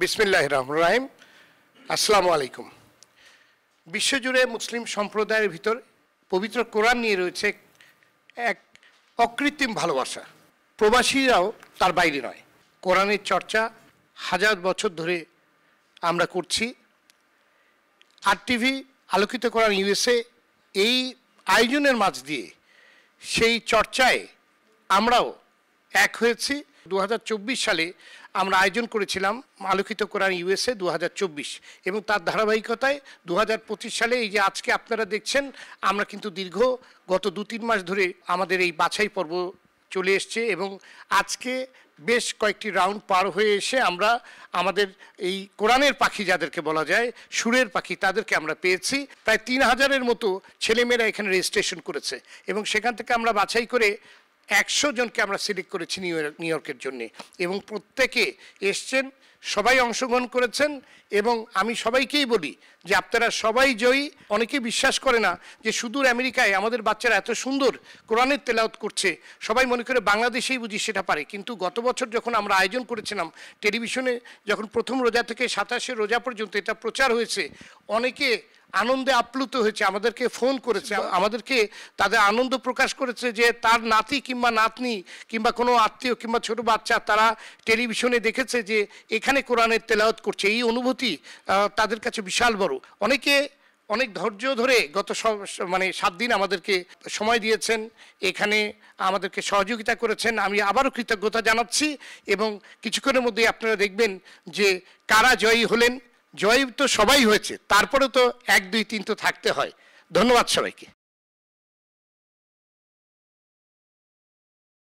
বিসমিল্লাহির রহমানির রহিম। আসসালামু আলাইকুম। বিশ্বজুড়ে মুসলিম সম্প্রদায়ের ভিতর পবিত্র কোরআন নিয়ে রয়েছে এক অকৃত্রিম ভালোবাসা। প্রবাসীরাও তার বাইরে নয়। কোরআনের চর্চা হাজার বছর ধরে আমরা করছি। RTV আলোকিত কোরআন USA এই আয়োজনের মাঝ দিয়ে সেই চর্চায় আমরাও এক হয়েছি। 2024 সালে আমরা আয়োজন করেছিলাম আলোকিত কোরআন USA 2024 এবং তার ধারাবাহিকতায় 2025 সালে এই যে আজকে আপনারা দেখছেন, আমরা কিন্তু গত 2-3 মাস ধরে আমাদের এই বাছাই পর্ব চলে এসছে এবং আজকে বেশ কয়েকটি রাউন্ড পার হয়ে এসে আমরা আমাদের এই কোরআনের পাখি যাদেরকে বলা যায়, সুরের পাখি, তাদেরকে আমরা পেয়েছি। প্রায় 3000-এর মতো ছেলেমেয়েরা এখানে রেজিস্ট্রেশন করেছে এবং সেখান থেকে আমরা বাছাই করে 100 জনকে আমরা সিলেক্ট করেছি নিউ ইয়র্কের জন্যে এবং প্রত্যেকে এসছেন, সবাই অংশগ্রহণ করেছেন এবং আমি সবাইকেই বলি যে আপনারা সবাই জয়ী। অনেকে বিশ্বাস করে না যে সুদূর আমেরিকায় আমাদের বাচ্চারা এত সুন্দর কোরআনের তেলাওয়াত করছে, সবাই মনে করে বাংলাদেশেই বুঝি সেটা পারে। কিন্তু গত বছর যখন আমরা আয়োজন করেছিলাম টেলিভিশনে, যখন প্রথম রোজা থেকে 27 রোজা পর্যন্ত এটা প্রচার হয়েছে, অনেকে আনন্দে আপ্লুত হয়েছে, আমাদেরকে ফোন করেছে, আমাদেরকে তাদের আনন্দ প্রকাশ করেছে যে তার নাতি কিংবা নাতনি কিংবা কোনো আত্মীয় কিংবা ছোট বাচ্চা তারা টেলিভিশনে দেখেছে যে এখানে কোরআনের তেলাওয়াত করছে। এই অনুভূতি তাদের কাছে বিশাল বড়। অনেকে অনেক ধৈর্য ধরে গত 7 দিন আমাদেরকে সময় দিয়েছেন, এখানে আমাদেরকে সহযোগিতা করেছেন। আমি আবারও কৃতজ্ঞতা জানাচ্ছি এবং কিছুক্ষণের মধ্যেই আপনারা দেখবেন যে কারা জয়ী হলেন। জয় তো সবাই হয়েছে, তারপরে তো 1, 2, 3 তো থাকতে হয়। ধন্যবাদ সবাইকে।